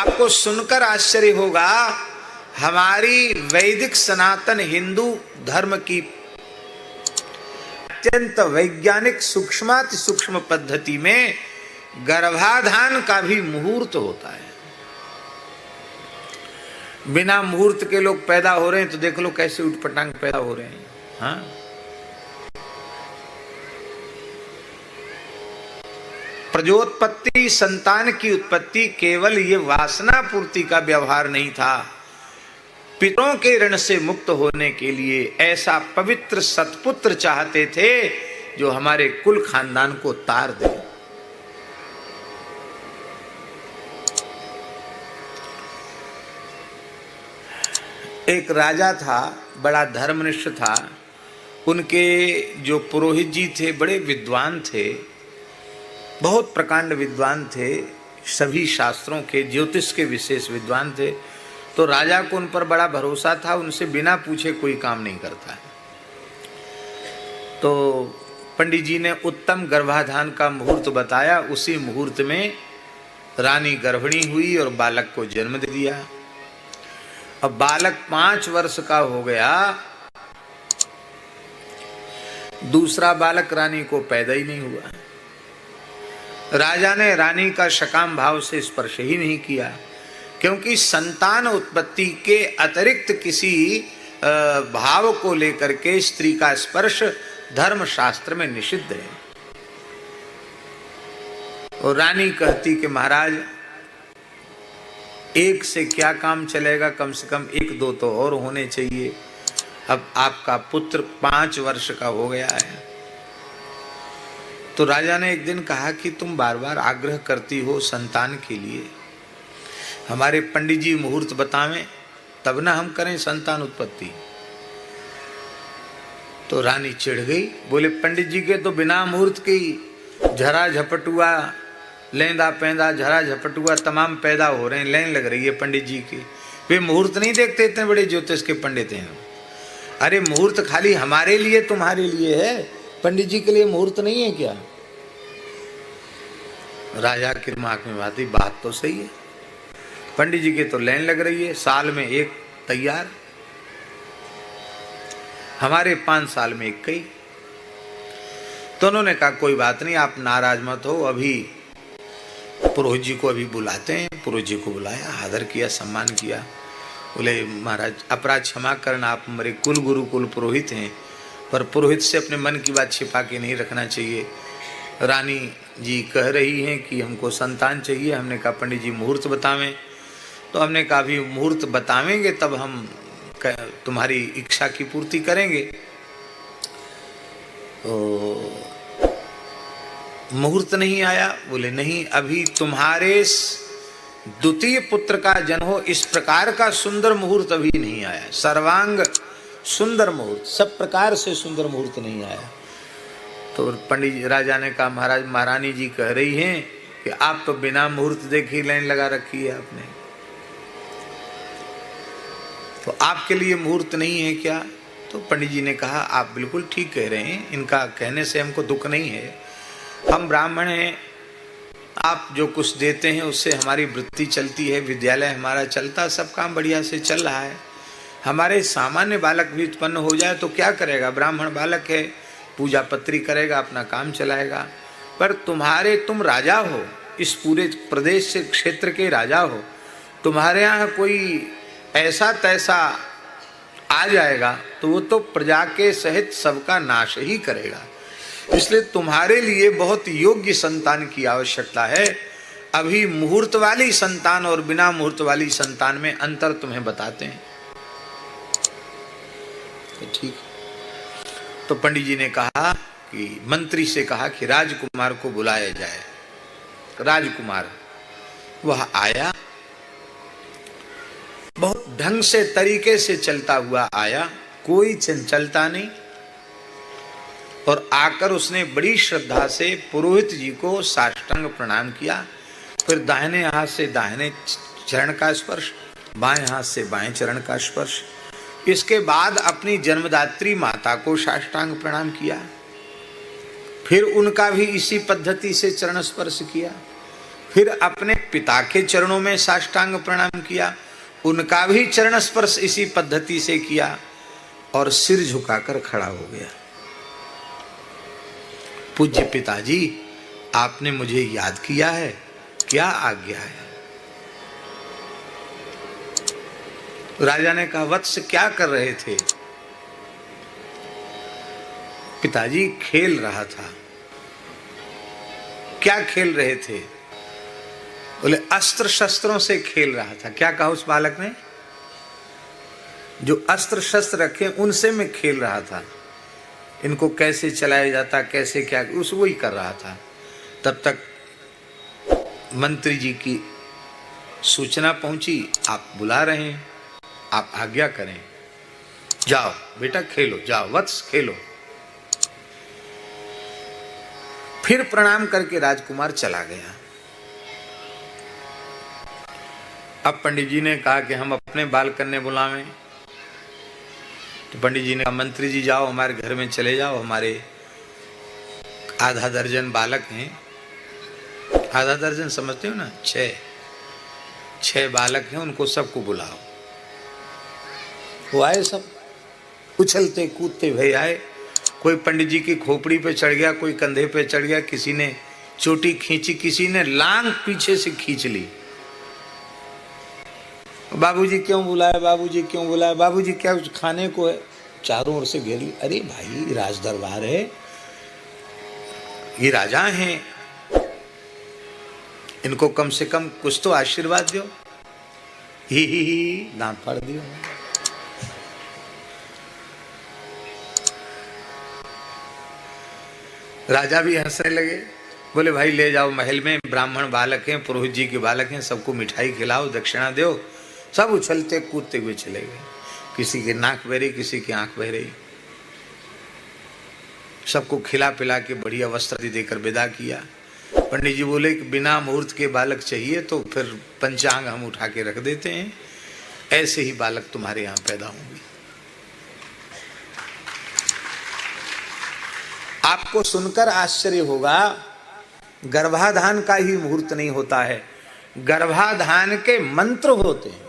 आपको सुनकर आश्चर्य होगा, हमारी वैदिक सनातन हिंदू धर्म की अत्यंत वैज्ञानिक सूक्ष्माति सूक्ष्म पद्धति में गर्भाधान का भी मुहूर्त होता है। बिना मुहूर्त के लोग पैदा हो रहे हैं तो देख लो कैसे उठपटांग पैदा हो रहे हैं। हाँ, प्रजोत्पत्ति, संतान की उत्पत्ति केवल ये वासना पूर्ति का व्यवहार नहीं था, पितरों के ऋण से मुक्त होने के लिए ऐसा पवित्र सत्पुत्र चाहते थे जो हमारे कुल खानदान को तार दे। एक राजा था, बड़ा धर्मनिष्ठ था। उनके जो पुरोहित जी थे बड़े विद्वान थे, बहुत प्रकांड विद्वान थे, सभी शास्त्रों के, ज्योतिष के विशेष विद्वान थे। तो राजा को उन पर बड़ा भरोसा था, उनसे बिना पूछे कोई काम नहीं करता है। तो पंडित जी ने उत्तम गर्भाधान का मुहूर्त बताया। उसी मुहूर्त में रानी गर्भिणी हुई और बालक को जन्म दे दिया। अब बालक 5 वर्ष का हो गया, दूसरा बालक रानी को पैदा ही नहीं हुआ। राजा ने रानी का सकाम भाव से स्पर्श ही नहीं किया, क्योंकि संतान उत्पत्ति के अतिरिक्त किसी भाव को लेकर के स्त्री का स्पर्श धर्म शास्त्र में निषिद्ध है। और रानी कहती कि महाराज, एक से क्या काम चलेगा, कम से कम 1-2 तो और होने चाहिए। अब आपका पुत्र 5 वर्ष का हो गया है। तो राजा ने एक दिन कहा कि तुम बार बार आग्रह करती हो संतान के लिए, हमारे पंडित जी मुहूर्त बतावें तब ना हम करें संतान उत्पत्ति। तो रानी चिढ़ गई, बोले पंडित जी के तो बिना मुहूर्त की झरा झपटुआ, लेंदा पेंदा, झरा झपटुआ तमाम पैदा हो रहे हैं, लाइन लग रही है पंडित जी की। वे मुहूर्त नहीं देखते, इतने बड़े ज्योतिष के पंडित हैं। अरे मुहूर्त खाली हमारे लिए तुम्हारे लिए है, पंडित जी के लिए मुहूर्त नहीं है क्या? राजा के दिमाग में बात तो सही है, पंडित जी के तो लाइन लग रही है, साल में एक तैयार, हमारे 5 साल में एक कई। तो उन्होंने कहा कोई बात नहीं, आप नाराज मत हो, अभी पुरोहित जी को अभी बुलाते हैं। पुरोहित जी को बुलाया, आदर किया, सम्मान किया। बोले महाराज अपराध क्षमा करना, आप हमारे कुल गुरु कुल पुरोहित हैं, पर पुरोहित से अपने मन की बात छिपा के नहीं रखना चाहिए। रानी जी कह रही हैं कि हमको संतान चाहिए। हमने कहा पंडित जी मुहूर्त बतावें। तो हमने कहा अभी मुहूर्त बतावेंगे तब हम तुम्हारी इच्छा की पूर्ति करेंगे। तो मुहूर्त नहीं आया। बोले नहीं, अभी तुम्हारे द्वितीय पुत्र का जन्म हो इस प्रकार का सुंदर मुहूर्त अभी नहीं आया, सर्वांग सुंदर मुहूर्त, सब प्रकार से सुंदर मुहूर्त नहीं आया। तो पंडित राजा ने कहा महाराज, महारानी जी कह रही हैं कि आप तो बिना मुहूर्त देखे लाइन लगा रखी है आपने, तो आपके लिए मुहूर्त नहीं है क्या? तो पंडित जी ने कहा आप बिल्कुल ठीक कह रहे हैं, इनका कहने से हमको दुख नहीं है, हम ब्राह्मण हैं, आप जो कुछ देते हैं उससे हमारी वृत्ति चलती है, विद्यालय हमारा चलता, सब काम बढ़िया से चल रहा है। हमारे सामान्य बालक भी उत्पन्न हो जाए तो क्या करेगा, ब्राह्मण बालक है, पूजा पत्री करेगा, अपना काम चलाएगा। पर तुम राजा हो, इस पूरे प्रदेश से क्षेत्र के राजा हो, तुम्हारे यहाँ कोई ऐसा तैसा आ जाएगा तो वो तो प्रजा के सहित सबका नाश ही करेगा। इसलिए तुम्हारे लिए बहुत योग्य संतान की आवश्यकता है। अभी मुहूर्त वाली संतान और बिना मुहूर्त वाली संतान में अंतर तुम्हें बताते हैं। तो ठीक। तो पंडित जी ने कहा कि मंत्री से कहा कि राजकुमार को बुलाया जाए। राजकुमार वह आया, बहुत ढंग से तरीके से चलता हुआ आया, कोई चंचलता नहीं। और आकर उसने बड़ी श्रद्धा से पुरोहित जी को साष्टांग प्रणाम किया। फिर दाहिने हाथ से दाहिने चरण का स्पर्श, बाएं हाथ से बाएं चरण का स्पर्श। इसके बाद अपनी जन्मदात्री माता को साष्टांग प्रणाम किया। फिर उनका भी इसी पद्धति से चरण स्पर्श किया। फिर अपने पिता के चरणों में साष्टांग प्रणाम किया, उनका भी चरण स्पर्श इसी पद्धति से किया और सिर झुकाकर खड़ा हो गया। पूज्य पिताजी, आपने मुझे याद किया है, क्या आज्ञा है? राजा ने कहा, वत्स क्या कर रहे थे? पिताजी, खेल रहा था। क्या खेल रहे थे? बोले, अस्त्र शस्त्रों से खेल रहा था। क्या कहा उस बालक ने? जो अस्त्र शस्त्र रखे उनसे मैं खेल रहा था, इनको कैसे चलाया जाता, कैसे क्या, उस वही कर रहा था। तब तक मंत्री जी की सूचना पहुंची, आप बुला रहे हैं, आप आज्ञा करें। जाओ बेटा खेलो, जाओ वत्स खेलो। फिर प्रणाम करके राजकुमार चला गया। अब पंडित जी ने कहा कि हम अपने बाल कन्ने बुलावें। तो पंडित जी ने कहा, मंत्री जी जाओ हमारे घर में चले जाओ, हमारे आधा दर्जन बालक हैं। आधा दर्जन समझते हो ना, छह बालक हैं, उनको सबको बुलाओ। वो आए, सब उछलते कूदते भई आए। कोई पंडित जी की खोपड़ी पे चढ़ गया, कोई कंधे पे चढ़ गया, किसी ने चोटी खींची, किसी ने लांग पीछे से खींच ली। बाबूजी क्यों बुलाया, बाबूजी क्यों बुलाया, बाबूजी क्या कुछ खाने को है? चारों ओर से घेर ली। अरे भाई, राज दरबार है, ये राजा हैं, इनको कम से कम कुछ तो आशीर्वाद दो। ही दांत फाड़ दियो। राजा भी हंसने लगे। बोले, भाई ले जाओ महल में, ब्राह्मण बालक हैं, पुरोहित जी के बालक हैं, सबको मिठाई खिलाओ, दक्षिणा दो। सब उछलते कूदते हुए चले गए। किसी के नाक बह रही, किसी की आंख बह रही। सबको खिला पिला के बढ़िया वस्त्र देकर विदा किया। पंडित जी बोले कि बिना मुहूर्त के बालक चाहिए तो फिर पंचांग हम उठा के रख देते हैं, ऐसे ही बालक तुम्हारे यहाँ पैदा होंगे। आपको सुनकर आश्चर्य होगा, गर्भाधान का ही मुहूर्त नहीं होता है, गर्भाधान के मंत्र होते हैं।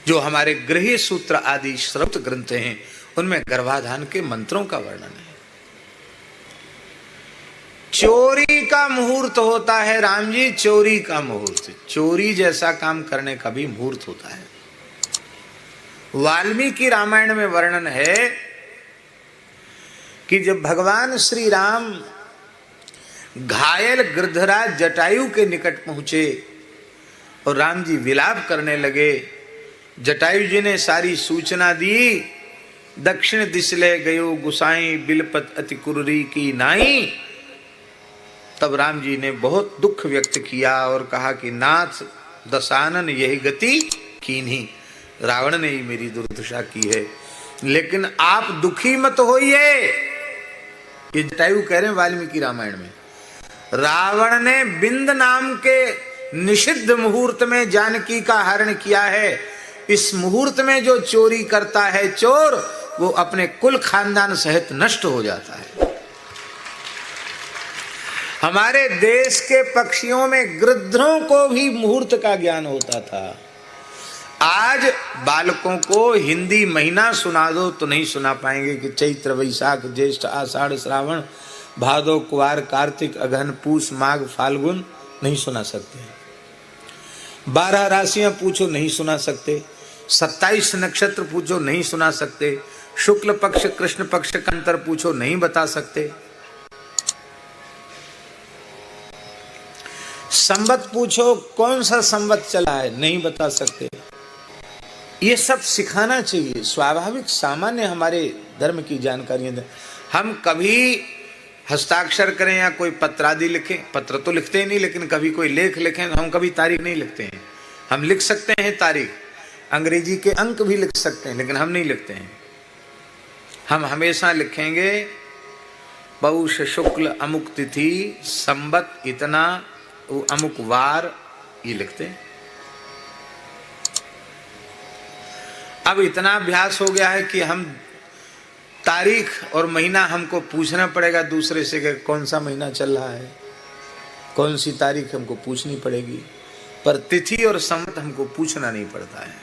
जो हमारे गृह सूत्र आदि श्रौत ग्रंथ हैं, उनमें गर्भाधान के मंत्रों का वर्णन है। चोरी का मुहूर्त होता है राम जी, चोरी का मुहूर्त, चोरी जैसा काम करने का भी मुहूर्त होता है। वाल्मीकि रामायण में वर्णन है कि जब भगवान श्री राम घायल गृधराज जटायु के निकट पहुंचे और राम जी विलाप करने लगे, जटायु जी ने सारी सूचना दी। दक्षिण दिश ले गयो गुसाई, बिलपत अति कुर्री की नाई। तब राम जी ने बहुत दुख व्यक्त किया और कहा कि नाथ दशानन यही गति कीन्ही, रावण ने ही मेरी दुर्दशा की है, लेकिन आप दुखी मत होइए। ये जटायु कह रहे हैं वाल्मीकि रामायण में। रावण ने बिंद नाम के निषिद्ध मुहूर्त में जानकी का हरण किया है। इस मुहूर्त में जो चोरी करता है चोर, वो अपने कुल खानदान सहित नष्ट हो जाता है। हमारे देश के पक्षियों में गृध्रों को भी मुहूर्त का ज्ञान होता था। आज बालकों को हिंदी महीना सुना दो तो नहीं सुना पाएंगे कि चैत्र वैशाख ज्येष्ठ आषाढ़ श्रावण भादो कुवार कार्तिक अगहन पूस माघ फाल्गुन नहीं सुना सकते। 12 राशियां पूछो नहीं सुना सकते, 27 नक्षत्र पूछो नहीं सुना सकते, शुक्ल पक्ष कृष्ण पक्ष का अंतर पूछो नहीं बता सकते, संवत पूछो कौन सा संवत चला है नहीं बता सकते। ये सब सिखाना चाहिए, स्वाभाविक सामान्य हमारे धर्म की जानकारियां। हम कभी हस्ताक्षर करें या कोई पत्र आदि लिखें, पत्र तो लिखते ही नहीं, लेकिन कभी कोई लेख लिखें, हम कभी तारीख नहीं लिखते हैं। हम लिख सकते हैं तारीख, अंग्रेजी के अंक भी लिख सकते हैं, लेकिन हम नहीं लिखते हैं। हम हमेशा लिखेंगे पौष शुक्ल अमुक तिथि संवत इतना अमुक वार, ये लिखते हैं। अब इतना अभ्यास हो गया है कि हम तारीख और महीना हमको पूछना पड़ेगा दूसरे से कि कौन सा महीना चल रहा है, कौन सी तारीख हमको पूछनी पड़ेगी, पर तिथि और संवत हमको पूछना नहीं पड़ता है।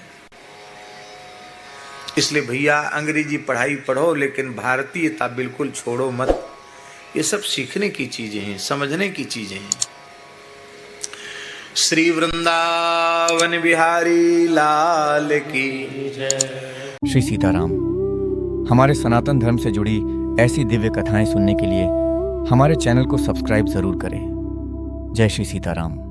इसलिए भैया अंग्रेजी पढ़ाई पढ़ो लेकिन भारतीयता बिल्कुल छोड़ो मत। ये सब सीखने की चीजें हैं, समझने की चीजें हैं। श्री वृंदावन बिहारी लाल की जय। श्री सीताराम। हमारे सनातन धर्म से जुड़ी ऐसी दिव्य कथाएं सुनने के लिए हमारे चैनल को सब्सक्राइब जरूर करें। जय श्री सीताराम।